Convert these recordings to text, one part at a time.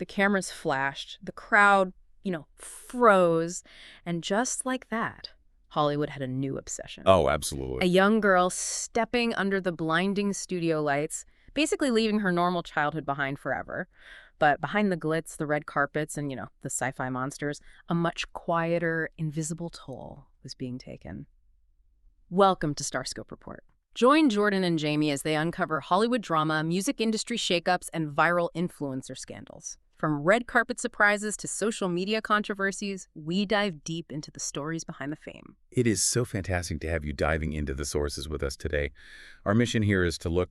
the cameras flashed, the crowd, froze, and just like that, Hollywood had a new obsession. Oh, A absolutely. young girl stepping under the blinding studio lights, basically leaving her normal childhood behind forever. But behind the glitz, the red carpets, and, the sci-fi monsters, a much quieter, invisible toll was being taken. Welcome to Starscope Report. Join Jordan and Jamie as they uncover Hollywood drama, music industry shakeups, and viral influencer scandals. From red carpet surprises to social media controversies, we dive deep into the stories behind the fame. It is so fantastic to have you diving into the sources with us today. Our mission here is to look,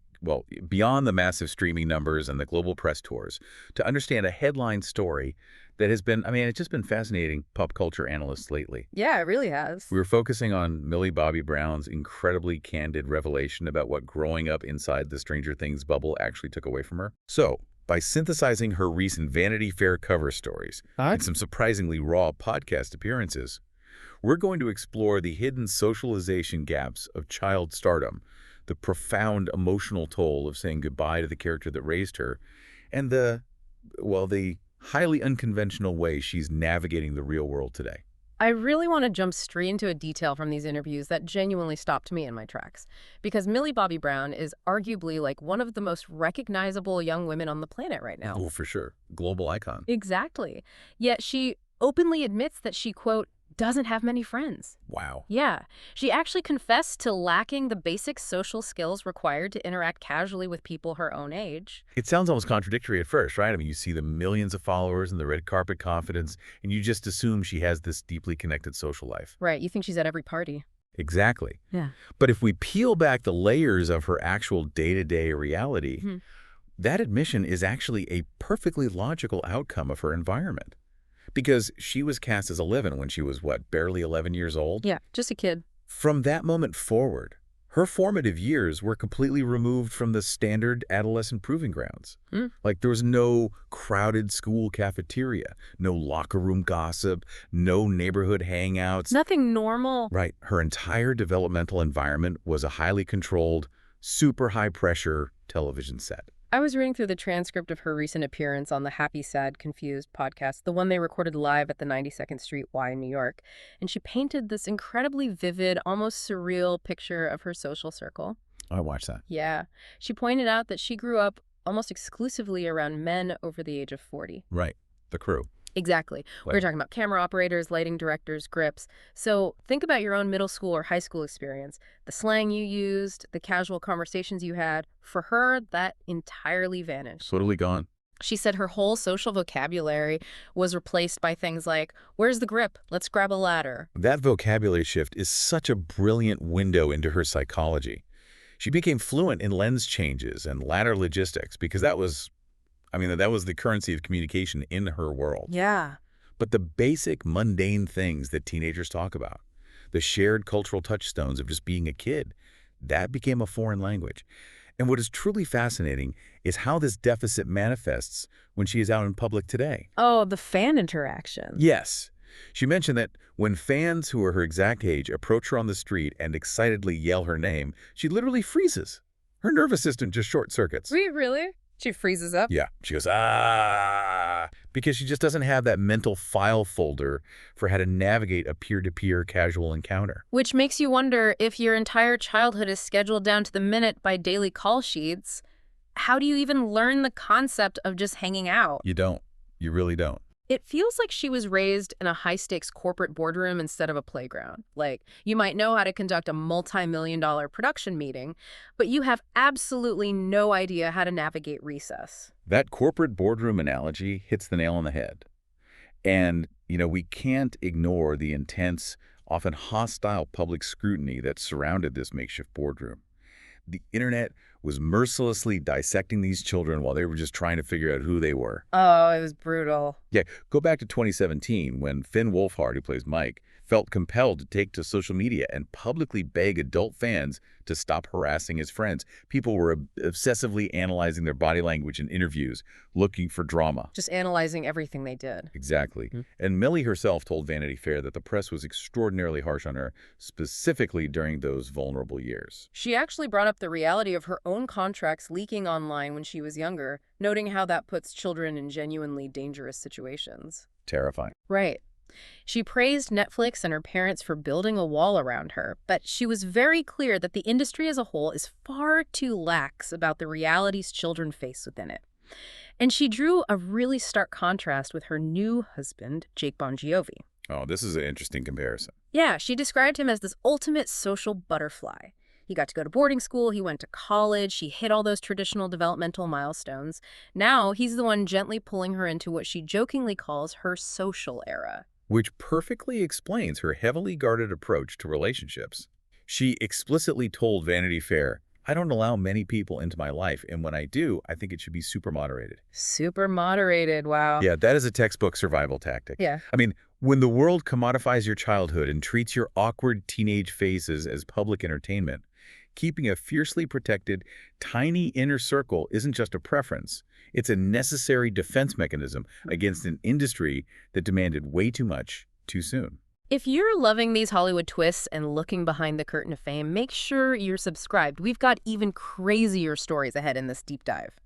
beyond the massive streaming numbers and the global press tours, to understand a headline story that has been, it's just been fascinating pop culture analysts lately. Yeah, it really has. We were focusing on Millie Bobby Brown's incredibly candid revelation about what growing up inside the Stranger Things bubble actually took away from her. So, by synthesizing her recent Vanity Fair cover stories and some surprisingly raw podcast appearances, we're going to explore the hidden socialization gaps of child stardom, the profound emotional toll of saying goodbye to the character that raised her, and the highly unconventional way she's navigating the real world today. I really want to jump straight into a detail from these interviews that genuinely stopped me in my tracks. Because Millie Bobby Brown is arguably like one of the most recognizable young women on the planet right now. Oh, for sure. Global icon. Exactly. Yet she openly admits that she, quote, doesn't have many friends. Wow. Yeah. She actually confessed to lacking the basic social skills required to interact casually with people her own age. It sounds almost contradictory at first, right? You see the millions of followers and the red carpet confidence, and you just assume she has this deeply connected social life. Right. You think she's at every party. Exactly. Yeah. But if we peel back the layers of her actual day-to-day reality, that admission is actually a perfectly logical outcome of her environment. Because she was cast as 11 when she was, barely 11 years old? Yeah, just a kid. From that moment forward, her formative years were completely removed from the standard adolescent proving grounds. There was no crowded school cafeteria, no locker room gossip, no neighborhood hangouts. Nothing normal. Right. Her entire developmental environment was a highly controlled, super high-pressure television set. I was reading through the transcript of her recent appearance on the Happy, Sad, Confused podcast, the one they recorded live at the 92nd Street Y in New York, and she painted this incredibly vivid, almost surreal picture of her social circle. I watched that. Yeah. She pointed out that she grew up almost exclusively around men over the age of 40. Right. The crew. Exactly. Right. We're talking about camera operators, lighting directors, grips. So think about your own middle school or high school experience. The slang you used, the casual conversations you had. For her, that entirely vanished. Totally gone. She said her whole social vocabulary was replaced by things like, where's the grip? Let's grab a ladder. That vocabulary shift is such a brilliant window into her psychology. She became fluent in lens changes and ladder logistics because that was the currency of communication in her world. Yeah. But the basic, mundane things that teenagers talk about, the shared cultural touchstones of just being a kid, that became a foreign language. And what is truly fascinating is how this deficit manifests when she is out in public today. Oh, the fan interaction. Yes. She mentioned that when fans who are her exact age approach her on the street and excitedly yell her name, she literally freezes. Her nervous system just short circuits. Really? She freezes up? Yeah. She goes, ah, because she just doesn't have that mental file folder for how to navigate a peer-to-peer casual encounter. Which makes you wonder, if your entire childhood is scheduled down to the minute by daily call sheets, how do you even learn the concept of just hanging out? You don't. You really don't. It feels like she was raised in a high-stakes corporate boardroom instead of a playground. Like, you might know how to conduct a multi-million-dollar production meeting, but you have absolutely no idea how to navigate recess. That corporate boardroom analogy hits the nail on the head. And, we can't ignore the intense, often hostile public scrutiny that surrounded this makeshift boardroom. The internet was mercilessly dissecting these children while they were just trying to figure out who they were. Oh, it was brutal. Yeah, go back to 2017 when Finn Wolfhard, who plays Mike, felt compelled to take to social media and publicly beg adult fans to stop harassing his friends. People were obsessively analyzing their body language in interviews, looking for drama. Just analyzing everything they did. Exactly. And Millie herself told Vanity Fair that the press was extraordinarily harsh on her, specifically during those vulnerable years. She actually brought up the reality of her own contracts leaking online when she was younger, noting how that puts children in genuinely dangerous situations. Terrifying. Right. She praised Netflix and her parents for building a wall around her, but she was very clear that the industry as a whole is far too lax about the realities children face within it. And she drew a really stark contrast with her new husband, Jake Bongiovi. Oh, this is an interesting comparison. Yeah, she described him as this ultimate social butterfly. He got to go to boarding school, he went to college, he hit all those traditional developmental milestones. Now he's the one gently pulling her into what she jokingly calls her social era. Which perfectly explains her heavily guarded approach to relationships. She explicitly told Vanity Fair, "I don't allow many people into my life, and when I do, I think it should be super moderated." Super moderated, wow. Yeah, that is a textbook survival tactic. Yeah. I mean, when the world commodifies your childhood and treats your awkward teenage phases as public entertainment, keeping a fiercely protected, tiny inner circle isn't just a preference. It's a necessary defense mechanism against an industry that demanded way too much, too soon. If you're loving these Hollywood twists and looking behind the curtain of fame, make sure you're subscribed. We've got even crazier stories ahead in this deep dive.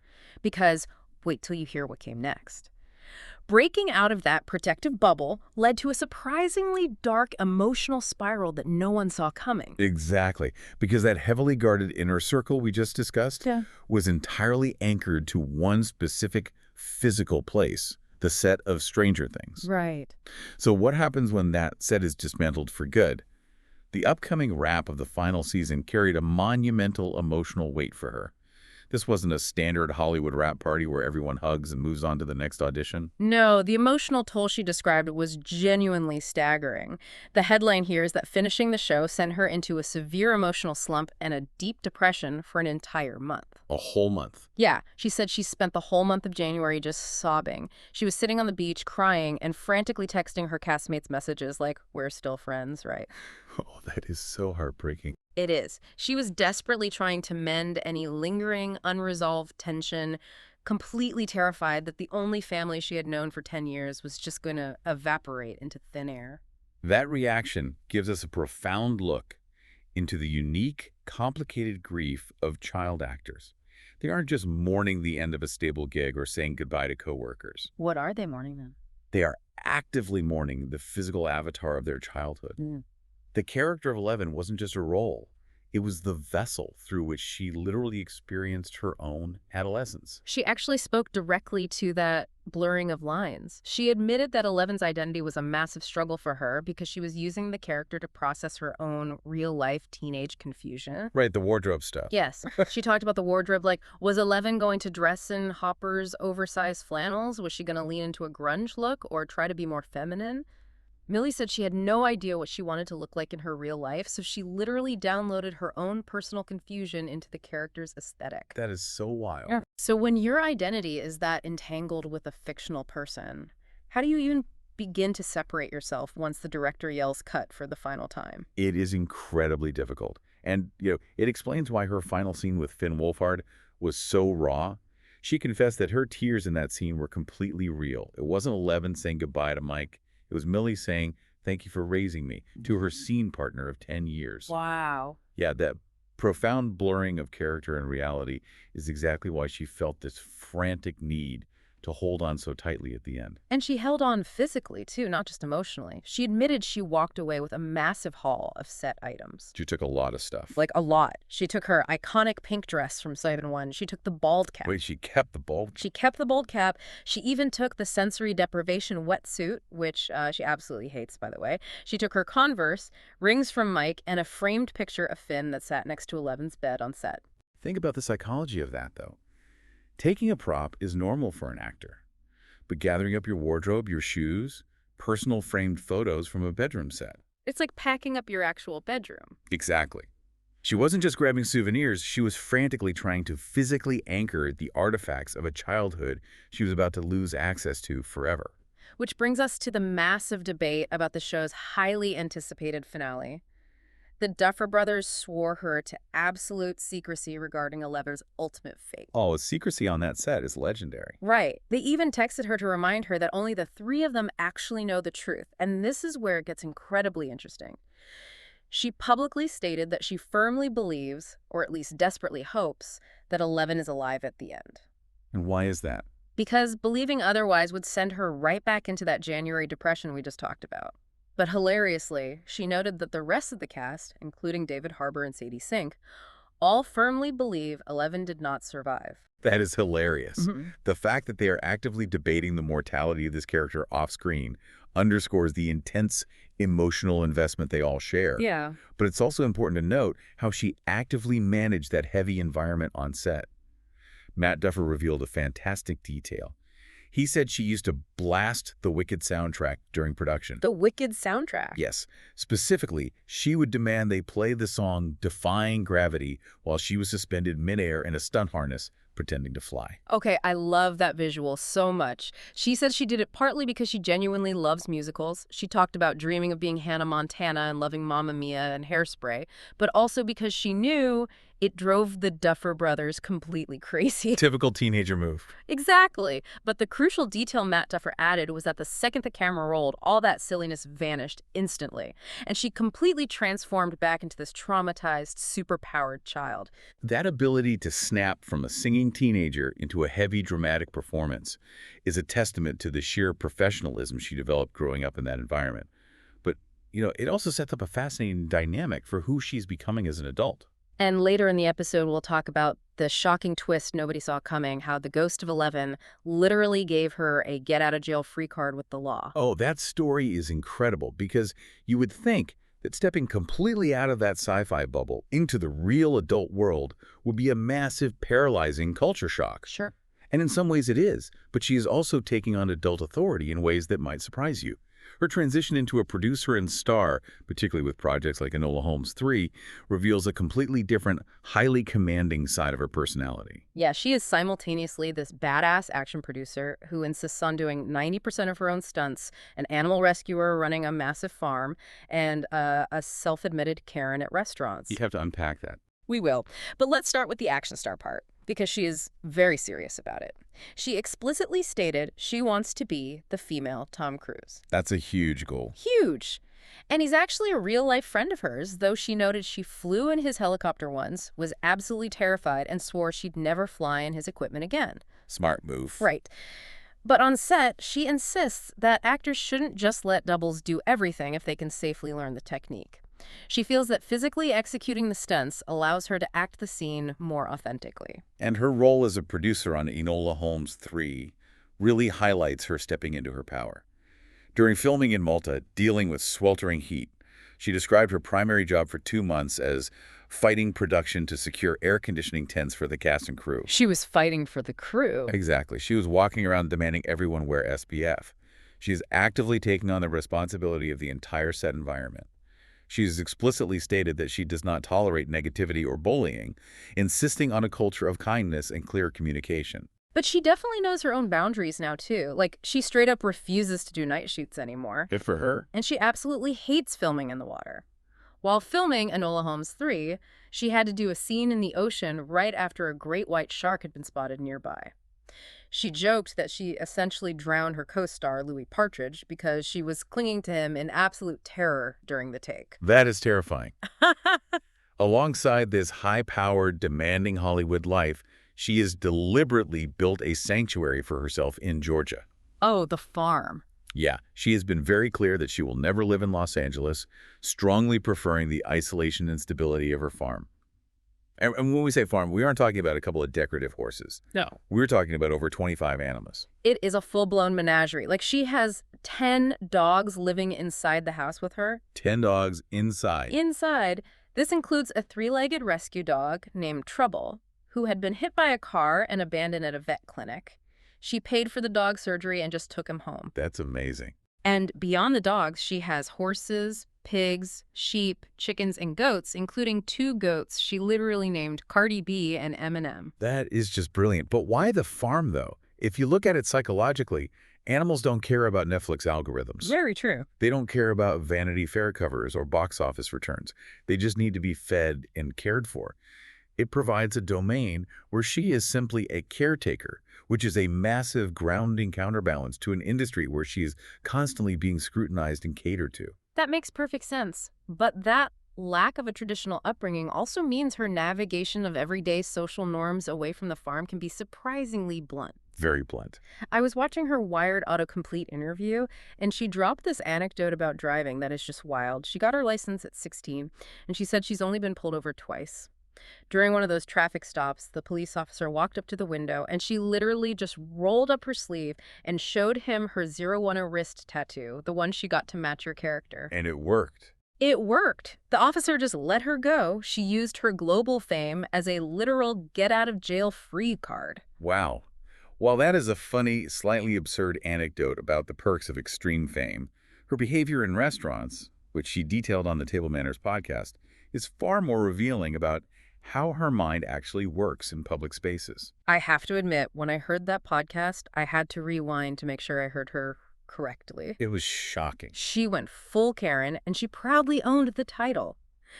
Because wait till you hear what came next. Breaking out of that protective bubble led to a surprisingly dark emotional spiral that no one saw coming. Exactly, because that heavily guarded inner circle we just discussed was entirely anchored to one specific physical place, the set of Stranger Things. Right. So what happens when that set is dismantled for good? The upcoming wrap of the final season carried a monumental emotional weight for her. This wasn't a standard Hollywood wrap party where everyone hugs and moves on to the next audition. No, the emotional toll she described was genuinely staggering. The headline here is that finishing the show sent her into a severe emotional slump and a deep depression for an entire month. A whole month. Yeah, she said she spent the whole month of January just sobbing. She was sitting on the beach crying and frantically texting her castmates messages like, "We're still friends," right? Oh, that is so heartbreaking. It is. She was desperately trying to mend any lingering, unresolved tension, completely terrified that the only family she had known for 10 years was just going to evaporate into thin air. That reaction gives us a profound look into the unique, complicated grief of child actors. They aren't just mourning the end of a stable gig or saying goodbye to coworkers. What are they mourning then? They are actively mourning the physical avatar of their childhood. The character of Eleven wasn't just a role. It was the vessel through which she literally experienced her own adolescence. She actually spoke directly to that blurring of lines. She admitted that Eleven's identity was a massive struggle for her because she was using the character to process her own real-life teenage confusion. Right, the wardrobe stuff. Yes. She talked about the wardrobe, like, was Eleven going to dress in Hopper's oversized flannels? Was she going to lean into a grunge look or try to be more feminine? Millie said she had no idea what she wanted to look like in her real life, so she literally downloaded her own personal confusion into the character's aesthetic. That is so wild. Yeah. So when your identity is that entangled with a fictional person, how do you even begin to separate yourself once the director yells cut for the final time? It is incredibly difficult. And, it explains why her final scene with Finn Wolfhard was so raw. She confessed that her tears in that scene were completely real. It wasn't Eleven saying goodbye to Mike. It was Millie saying, "Thank you for raising me," to her scene partner of 10 years. Wow. Yeah, that profound blurring of character and reality is exactly why she felt this frantic need to hold on so tightly at the end. And she held on physically, too, not just emotionally. She admitted she walked away with a massive haul of set items. She took a lot of stuff. Like, a lot. She took her iconic pink dress from Season 1. She took the bald cap. Wait, she kept the bald? She kept the bald cap. She even took the sensory deprivation wetsuit, which she absolutely hates, by the way. She took her Converse, rings from Mike, and a framed picture of Finn that sat next to Eleven's bed on set. Think about the psychology of that, though. Taking a prop is normal for an actor, but gathering up your wardrobe, your shoes, personal framed photos from a bedroom set. It's like packing up your actual bedroom. Exactly. She wasn't just grabbing souvenirs, she was frantically trying to physically anchor the artifacts of a childhood she was about to lose access to forever. Which brings us to the massive debate about the show's highly anticipated finale. The Duffer Brothers swore her to absolute secrecy regarding Eleven's ultimate fate. Oh, secrecy on that set is legendary. Right. They even texted her to remind her that only the three of them actually know the truth. And this is where it gets incredibly interesting. She publicly stated that she firmly believes, or at least desperately hopes, that Eleven is alive at the end. And why is that? Because believing otherwise would send her right back into that January depression we just talked about. But hilariously, she noted that the rest of the cast, including David Harbour and Sadie Sink, all firmly believe Eleven did not survive. That is hilarious. Mhm. The fact that they are actively debating the mortality of this character off-screen underscores the intense emotional investment they all share. Yeah. But it's also important to note how she actively managed that heavy environment on set. Matt Duffer revealed a fantastic detail. He said she used to blast the Wicked soundtrack during production. The Wicked soundtrack. Yes. Specifically, she would demand they play the song Defying Gravity while she was suspended midair in a stunt harness pretending to fly. Okay, I love that visual so much. She said she did it partly because she genuinely loves musicals. She talked about dreaming of being Hannah Montana and loving Mamma Mia and Hairspray, but also because she knew it drove the Duffer Brothers completely crazy. Typical teenager move. Exactly. But the crucial detail Matt Duffer added was that the second the camera rolled, all that silliness vanished instantly. And she completely transformed back into this traumatized, superpowered child. That ability to snap from a singing teenager into a heavy, dramatic performance is a testament to the sheer professionalism she developed growing up in that environment. But, it also sets up a fascinating dynamic for who she's becoming as an adult. And later in the episode, we'll talk about the shocking twist nobody saw coming, how the ghost of 11 literally gave her a get-out-of-jail-free card with the law. Oh, that story is incredible because you would think that stepping completely out of that sci-fi bubble into the real adult world would be a massive, paralyzing culture shock. Sure. And in some ways it is, but she is also taking on adult authority in ways that might surprise you. Her transition into a producer and star, particularly with projects like Enola Holmes 3, reveals a completely different, highly commanding side of her personality. Yeah, she is simultaneously this badass action producer who insists on doing 90% of her own stunts, an animal rescuer running a massive farm, and a self-admitted Karen at restaurants. You have to unpack that. We will. But let's start with the action star part, because she is very serious about it. She explicitly stated she wants to be the female Tom Cruise. That's a huge goal. Huge. And he's actually a real-life friend of hers, though she noted she flew in his helicopter once, was absolutely terrified, and swore she'd never fly in his equipment again. Smart move. Right. But on set, she insists that actors shouldn't just let doubles do everything if they can safely learn the technique. She feels that physically executing the stunts allows her to act the scene more authentically. And her role as a producer on Enola Holmes 3 really highlights her stepping into her power. During filming in Malta, dealing with sweltering heat, she described her primary job for 2 months as fighting production to secure air conditioning tents for the cast and crew. She was fighting for the crew. Exactly. She was walking around demanding everyone wear SPF. She is actively taking on the responsibility of the entire set environment. She has explicitly stated that she does not tolerate negativity or bullying, insisting on a culture of kindness and clear communication. But she definitely knows her own boundaries now, too. Like, she straight up refuses to do night shoots anymore. Good for her. And she absolutely hates filming in the water. While filming Enola Holmes 3, she had to do a scene in the ocean right after a great white shark had been spotted nearby. She joked that she essentially drowned her co-star, Louis Partridge, because she was clinging to him in absolute terror during the take. That is terrifying. Alongside this high-powered, demanding Hollywood life, she has deliberately built a sanctuary for herself in Georgia. Oh, the farm. Yeah, she has been very clear that she will never live in Los Angeles, strongly preferring the isolation and stability of her farm. And when we say farm, we aren't talking about a couple of decorative horses. No. We're talking about over 25 animals. It is a full-blown menagerie. Like, she has 10 dogs living inside the house with her. 10 dogs inside. Inside. This includes a 3-legged rescue dog named Trouble, who had been hit by a car and abandoned at a vet clinic. She paid for the dog surgery and just took him home. That's amazing. And beyond the dogs, she has horses, pigs, sheep, chickens, and goats, including 2 goats she literally named Cardi B and Eminem. That is just brilliant. But why the farm, though? If you look at it psychologically, Animals don't care about Netflix algorithms. Very true. They don't care about Vanity Fair covers or box office returns. They just need to be fed and cared for. It provides a domain where she is simply a caretaker, which is a massive grounding counterbalance to an industry where she is constantly being scrutinized and catered to. That makes perfect sense. But that lack of a traditional upbringing also means her navigation of everyday social norms away from the farm can be surprisingly blunt. Very blunt. I was watching her Wired autocomplete interview, and she dropped this anecdote about driving that is just wild. She got her license at 16, and she said she's only been pulled over twice. During one of those traffic stops, the police officer walked up to the window, and she literally just rolled up her sleeve and showed him her 010 wrist tattoo, the one she got to match her character. And it worked. It worked. The officer just let her go. She used her global fame as a literal get-out-of-jail-free card. Wow. While that is a funny, slightly absurd anecdote about the perks of extreme fame, her behavior in restaurants, which she detailed on the Table Manners podcast, is far more revealing about how her mind actually works in public spaces. I have to admit, when I heard that podcast, I had to rewind to make sure I heard her correctly. It was shocking. She went full Karen, and she proudly owned the title.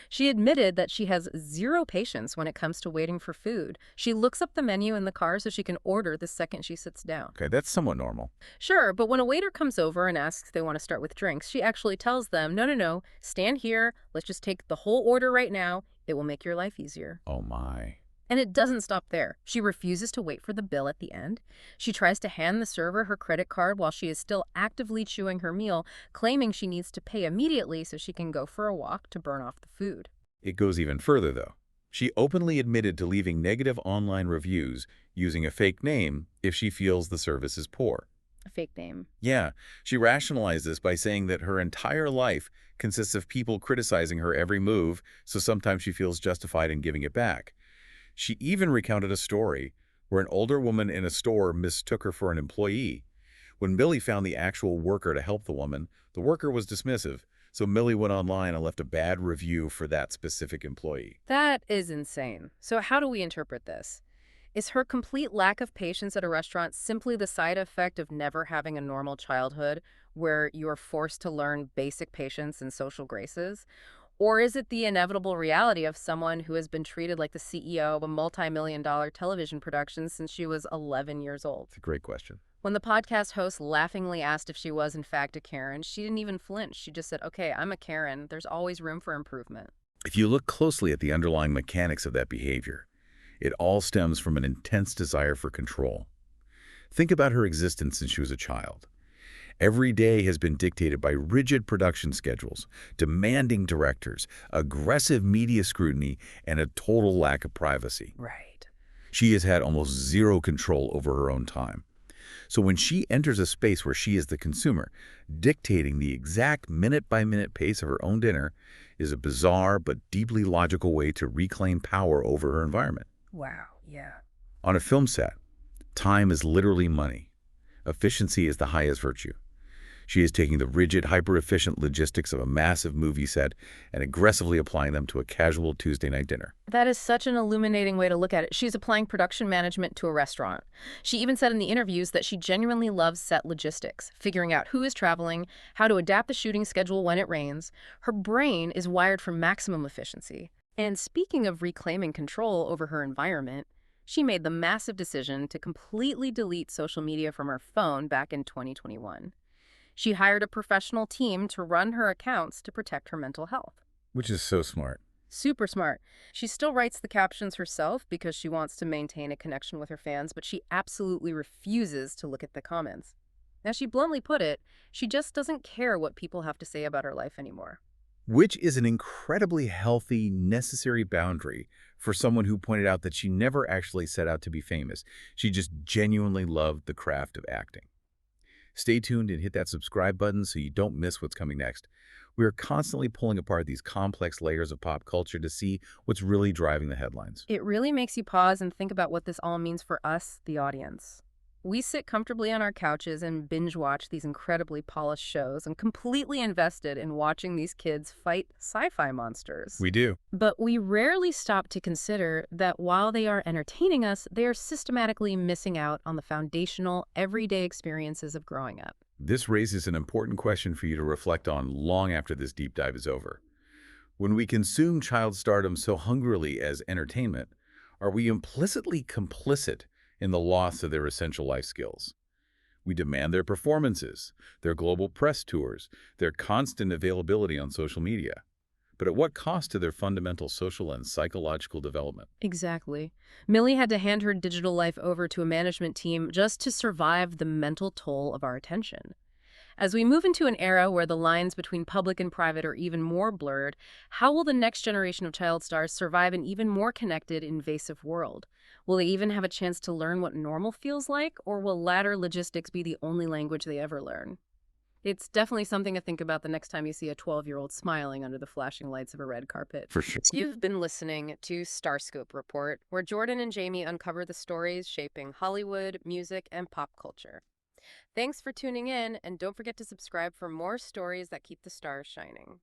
She admitted that she has zero patience when it comes to waiting for food. She looks up the menu in the car so she can order the second she sits down. Okay, that's somewhat normal. Sure, but when a waiter comes over and asks if they want to start with drinks, she actually tells them, no, stand here. Let's just take the whole order right now. It will make your life easier. Oh my. And it doesn't stop there. She refuses to wait for the bill at the end. She tries to hand the server her credit card while she is still actively chewing her meal, claiming she needs to pay immediately so she can go for a walk to burn off the food. It goes even further, though. She openly admitted to leaving negative online reviews using a fake name if she feels the service is poor. A fake name. Yeah, she rationalized this by saying that her entire life consists of people criticizing her every move, so sometimes she feels justified in giving it back. She even recounted a story where an older woman in a store mistook her for an employee. When Millie found the actual worker to help the woman, the worker was dismissive, so Millie went online and left a bad review for that specific employee. That is insane. So how do we interpret this? Is her complete lack of patience at a restaurant simply the side effect of never having a normal childhood where you're forced to learn basic patience and social graces? Or is it the inevitable reality of someone who has been treated like the CEO of a multi-million-dollar television production since she was 11 years old? It's a great question. When the podcast host laughingly asked if she was, in fact, a Karen, she didn't even flinch. She just said, okay, I'm a Karen. There's always room for improvement. If you look closely at the underlying mechanics of that behavior, it all stems from an intense desire for control. Think about her existence since she was a child. Every day has been dictated by rigid production schedules, demanding directors, aggressive media scrutiny, and a total lack of privacy. Right. She has had almost zero control over her own time. So when she enters a space where she is the consumer, dictating the exact minute-by-minute pace of her own dinner is a bizarre but deeply logical way to reclaim power over her environment. Wow, yeah. On a film set, time is literally money. Efficiency is the highest virtue. She is taking the rigid, hyper-efficient logistics of a massive movie set and aggressively applying them to a casual Tuesday night dinner. That is such an illuminating way to look at it. She's applying production management to a restaurant. She even said in the interviews that she genuinely loves set logistics, figuring out who is traveling, how to adapt the shooting schedule when it rains. Her brain is wired for maximum efficiency. And speaking of reclaiming control over her environment, she made the massive decision to completely delete social media from her phone back in 2021. She hired a professional team to run her accounts to protect her mental health. Which is so smart. Super smart. She still writes the captions herself because she wants to maintain a connection with her fans, but she absolutely refuses to look at the comments. As she bluntly put it, she just doesn't care what people have to say about her life anymore. Which is an incredibly healthy, necessary boundary for someone who pointed out that she never actually set out to be famous. She just genuinely loved the craft of acting. Stay tuned and hit that subscribe button so you don't miss what's coming next. We are constantly pulling apart these complex layers of pop culture to see what's really driving the headlines. It really makes you pause and think about what this all means for us, the audience. We sit comfortably on our couches and binge watch these incredibly polished shows and completely invested in watching these kids fight sci-fi monsters. We do. But we rarely stop to consider that while they are entertaining us, they are systematically missing out on the foundational, everyday experiences of growing up. This raises an important question for you to reflect on long after this deep dive is over. When we consume child stardom so hungrily as entertainment, are we implicitly complicit in the loss of their essential life skills? We demand their performances, their global press tours, their constant availability on social media. But at what cost to their fundamental social and psychological development? Exactly. Millie had to hand her digital life over to a management team just to survive the mental toll of our attention. As we move into an era where the lines between public and private are even more blurred, how will the next generation of child stars survive an even more connected, invasive world? Will they even have a chance to learn what normal feels like, or will ladder logistics be the only language they ever learn? It's definitely something to think about the next time you see a 12-year-old smiling under the flashing lights of a red carpet. For sure. You've been listening to Starscope Report, where Jordan and Jamie uncover the stories shaping Hollywood, music, and pop culture. Thanks for tuning in, and don't forget to subscribe for more stories that keep the stars shining.